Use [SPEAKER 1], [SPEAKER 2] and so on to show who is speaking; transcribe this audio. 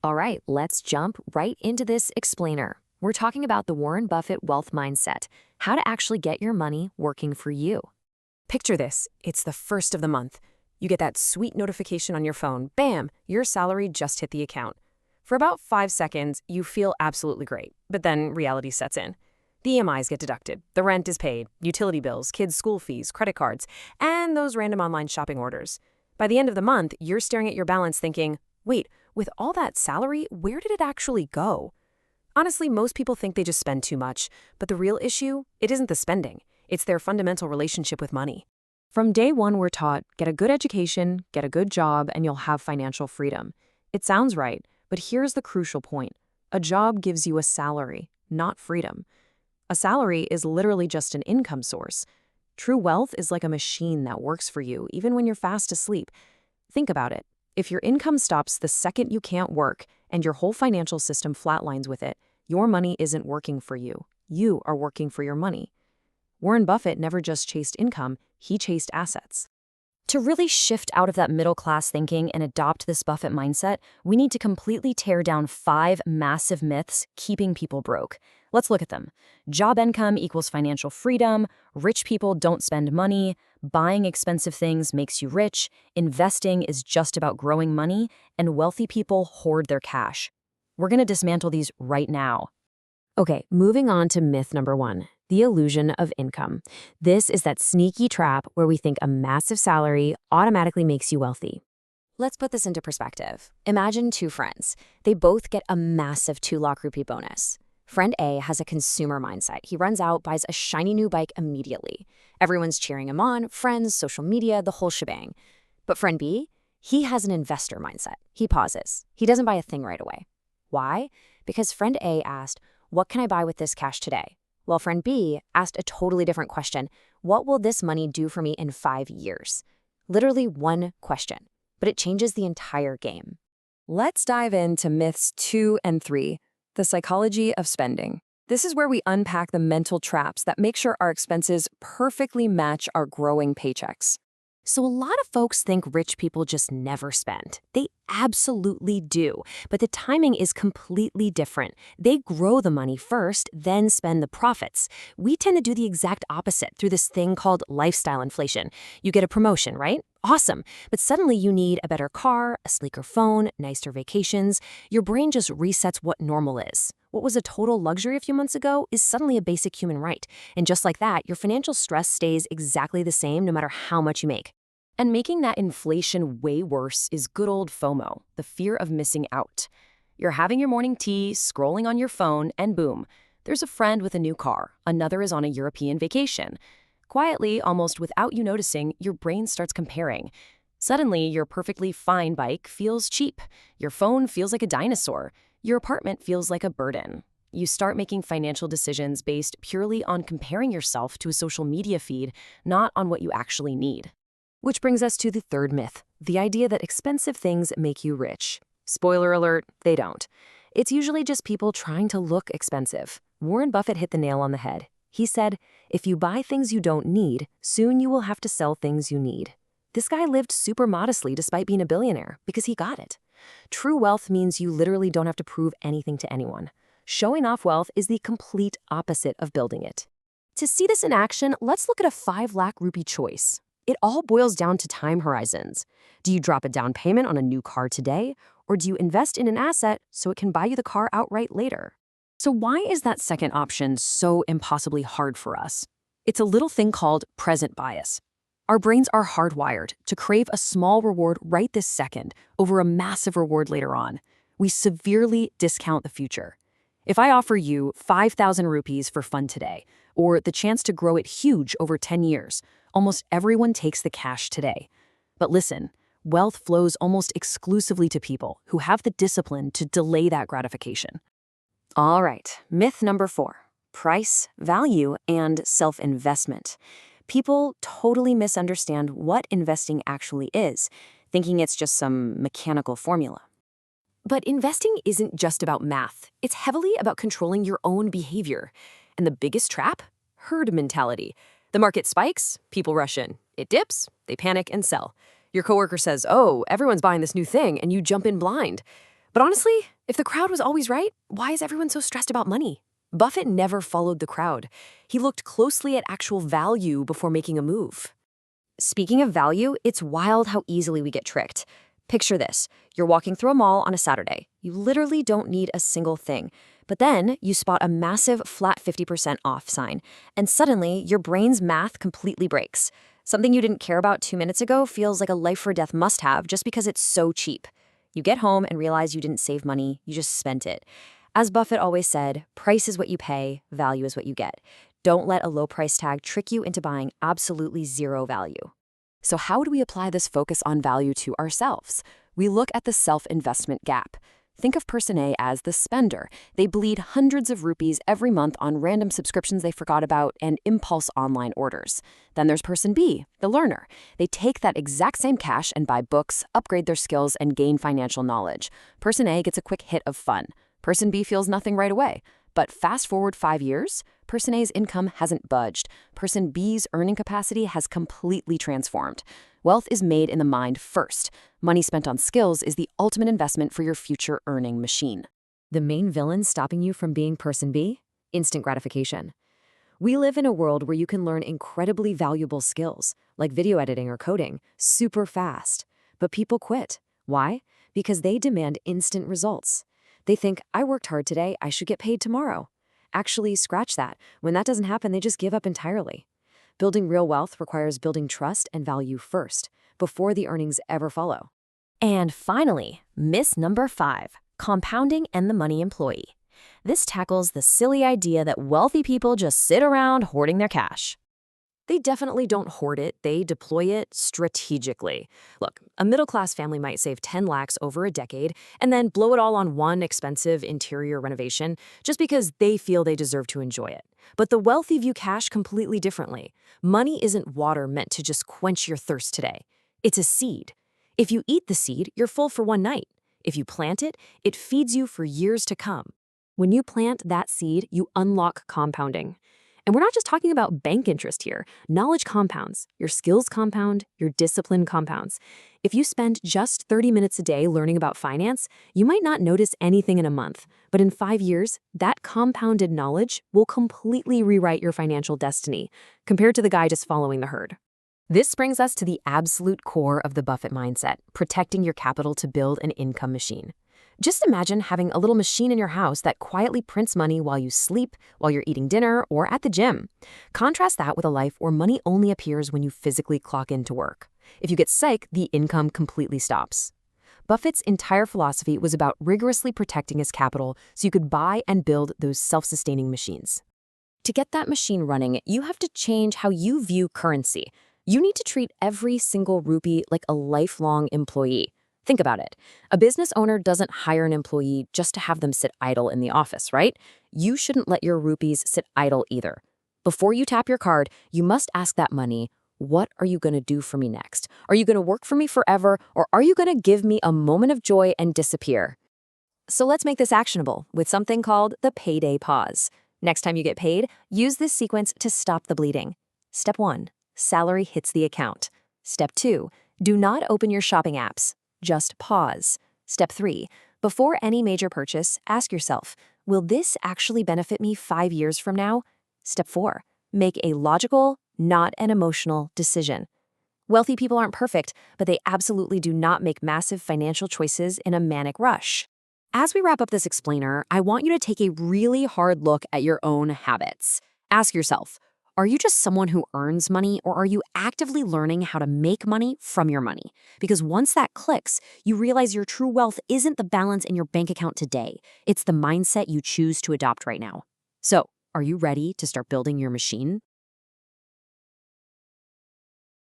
[SPEAKER 1] All right, let's jump right into this explainer. We're talking about the Warren Buffett wealth mindset, how to actually get your money working for you.
[SPEAKER 2] Picture this. It's the first of the month. You get that sweet notification on your phone. Bam! Your salary just hit the account. For about 5 seconds, you feel absolutely great. But then reality sets in. The EMIs get deducted, the rent is paid, utility bills, kids' school fees, credit cards, and those random online shopping orders. By the end of the month, you're staring at your balance thinking, wait, with all that salary, where did it actually go? Honestly, most people think they just spend too much, but the real issue, it isn't the spending. It's their fundamental relationship with money. From day one, we're taught, get a good education, get a good job, and you'll have financial freedom. It sounds right, but here's the crucial point. A job gives you a salary, not freedom. A salary is literally just an income source. True wealth is like a machine that works for you, even when you're fast asleep. Think about it. If your income stops the second you can't work, and your whole financial system flatlines with it, your money isn't working for you. You are working for your money. Warren Buffett never just chased income, he chased assets.
[SPEAKER 1] To really shift out of that middle-class thinking and adopt this Buffett mindset, we need to completely tear down 5 massive myths keeping people broke. Let's look at them. Job income equals financial freedom, rich people don't spend money, buying expensive things makes you rich, investing is just about growing money, and wealthy people hoard their cash. We're going to dismantle these right now.
[SPEAKER 2] Okay, moving on to myth number 1, the illusion of income. This is that sneaky trap where we think a massive salary automatically makes you wealthy.
[SPEAKER 1] Let's put this into perspective. Imagine 2 friends. They both get a massive 2 lakh rupee bonus. Friend A has a consumer mindset. He runs out, buys a shiny new bike immediately. Everyone's cheering him on, friends, social media, the whole shebang. But friend B, he has an investor mindset. He pauses. He doesn't buy a thing right away. Why? Because friend A asked, what can I buy with this cash today? While friend B asked a totally different question. What will this money do for me in 5 years? Literally one question, but it changes the entire game.
[SPEAKER 2] Let's dive into myths 2 and 3, the psychology of spending. This is where we unpack the mental traps that make sure our expenses perfectly match our growing paychecks.
[SPEAKER 1] So a lot of folks think rich people just never spend. They absolutely do, but the timing is completely different. They grow the money first, then spend the profits. We tend to do the exact opposite through this thing called lifestyle inflation. You get a promotion, right? Awesome. But suddenly you need a better car, a sleeker phone, nicer vacations. Your brain just resets what normal is. What was a total luxury a few months ago is suddenly a basic human right. And just like that, your financial stress stays exactly the same no matter how much you make.
[SPEAKER 2] And making that inflation way worse is good old FOMO, the fear of missing out. You're having your morning tea, scrolling on your phone, and boom, there's a friend with a new car, another is on a European vacation. Quietly, almost without you noticing, your brain starts comparing. Suddenly, your perfectly fine bike feels cheap. Your phone feels like a dinosaur. Your apartment feels like a burden. You start making financial decisions based purely on comparing yourself to a social media feed, not on what you actually need. Which brings us to the 3rd myth, the idea that expensive things make you rich. Spoiler alert, they don't. It's usually just people trying to look expensive. Warren Buffett hit the nail on the head. He said, if you buy things you don't need, soon you will have to sell things you need. This guy lived super modestly despite being a billionaire because he got it. True wealth means you literally don't have to prove anything to anyone. Showing off wealth is the complete opposite of building it. To see this in action, let's look at a 5 lakh rupee choice. It all boils down to time horizons. Do you drop a down payment on a new car today, or do you invest in an asset so it can buy you the car outright later? So why is that second option so impossibly hard for us? It's a little thing called present bias. Our brains are hardwired to crave a small reward right this second over a massive reward later on. We severely discount the future. If I offer you 5,000 rupees for fun today, or the chance to grow it huge over 10 years, almost everyone takes the cash today. But listen, wealth flows almost exclusively to people who have the discipline to delay that gratification. All right, myth number 4, price, value, and self-investment. People totally misunderstand what investing actually is, thinking it's just some mechanical formula. But investing isn't just about math. It's heavily about controlling your own behavior. And the biggest trap? Herd mentality. The market spikes, people rush in. It dips, they panic and sell. Your coworker says, oh, everyone's buying this new thing, and you jump in blind. But honestly, if the crowd was always right, why is everyone so stressed about money? Buffett never followed the crowd. He looked closely at actual value before making a move.
[SPEAKER 1] Speaking of value, it's wild how easily we get tricked. Picture this. You're walking through a mall on a Saturday. You literally don't need a single thing. But then you spot a massive flat 50% off sign, and suddenly your brain's math completely breaks. Something you didn't care about 2 minutes ago feels like a life or death must-have just because it's so cheap. You get home and realize you didn't save money, you just spent it. As Buffett always said, price is what you pay, value is what you get. Don't let a low price tag trick you into buying absolutely zero value.
[SPEAKER 2] So how do we apply this focus on value to ourselves? We look at the self-investment gap. Think of person A as the spender. They bleed hundreds of rupees every month on random subscriptions they forgot about and impulse online orders. Then there's person B, the learner. They take that exact same cash and buy books, upgrade their skills, and gain financial knowledge. Person A gets a quick hit of fun. Person B feels nothing right away. But fast forward 5 years, person A's income hasn't budged. Person B's earning capacity has completely transformed. Wealth is made in the mind first. Money spent on skills is the ultimate investment for your future earning machine.
[SPEAKER 1] The main villain stopping you from being person B? Instant gratification. We live in a world where you can learn incredibly valuable skills, like video editing or coding, super fast. But people quit. Why? Because they demand instant results. They think, I worked hard today, I should get paid tomorrow. Actually, scratch that. When that doesn't happen, they just give up entirely. Building real wealth requires building trust and value first, before the earnings ever follow.
[SPEAKER 2] And finally, myth number 5, compounding and the money employee. This tackles the silly idea that wealthy people just sit around hoarding their cash.
[SPEAKER 1] They definitely don't hoard it, they deploy it strategically. Look, a middle-class family might save 10 lakhs over a decade and then blow it all on one expensive interior renovation just because they feel they deserve to enjoy it. But the wealthy view cash completely differently. Money isn't water meant to just quench your thirst today. It's a seed. If you eat the seed, you're full for one night. If you plant it, it feeds you for years to come. When you plant that seed, you unlock compounding. And we're not just talking about bank interest here. Knowledge compounds. Your skills compound, your discipline compounds. If you spend just 30 minutes a day learning about finance, you might not notice anything in a month. But in 5 years, that compounded knowledge will completely rewrite your financial destiny, compared to the guy just following the herd. This brings us to the absolute core of the Buffett mindset, protecting your capital to build an income machine. Just imagine having a little machine in your house that quietly prints money while you sleep, while you're eating dinner, or at the gym. Contrast that with a life where money only appears when you physically clock into work. If you get sick, the income completely stops. Buffett's entire philosophy was about rigorously protecting his capital so you could buy and build those self-sustaining machines. To get that machine running, you have to change how you view currency. You need to treat every single rupee like a lifelong employee. Think about it. A business owner doesn't hire an employee just to have them sit idle in the office, right? You shouldn't let your rupees sit idle either. Before you tap your card, you must ask that money, what are you going to do for me next? Are you going to work for me forever, or are you going to give me a moment of joy and disappear? So let's make this actionable with something called the payday pause. Next time you get paid, use this sequence to stop the bleeding. Step 1, salary hits the account. Step 2, do not open your shopping apps. Just pause. Step 3, before any major purchase, ask yourself, will this actually benefit me 5 years from now? Step 4, make a logical, not an emotional decision. Wealthy people aren't perfect, but they absolutely do not make massive financial choices in a manic rush. As we wrap up this explainer, I want you to take a really hard look at your own habits. Ask yourself, are you just someone who earns money, or are you actively learning how to make money from your money? Because once that clicks, you realize your true wealth isn't the balance in your bank account today. It's the mindset you choose to adopt right now. So, are you ready to start building your machine?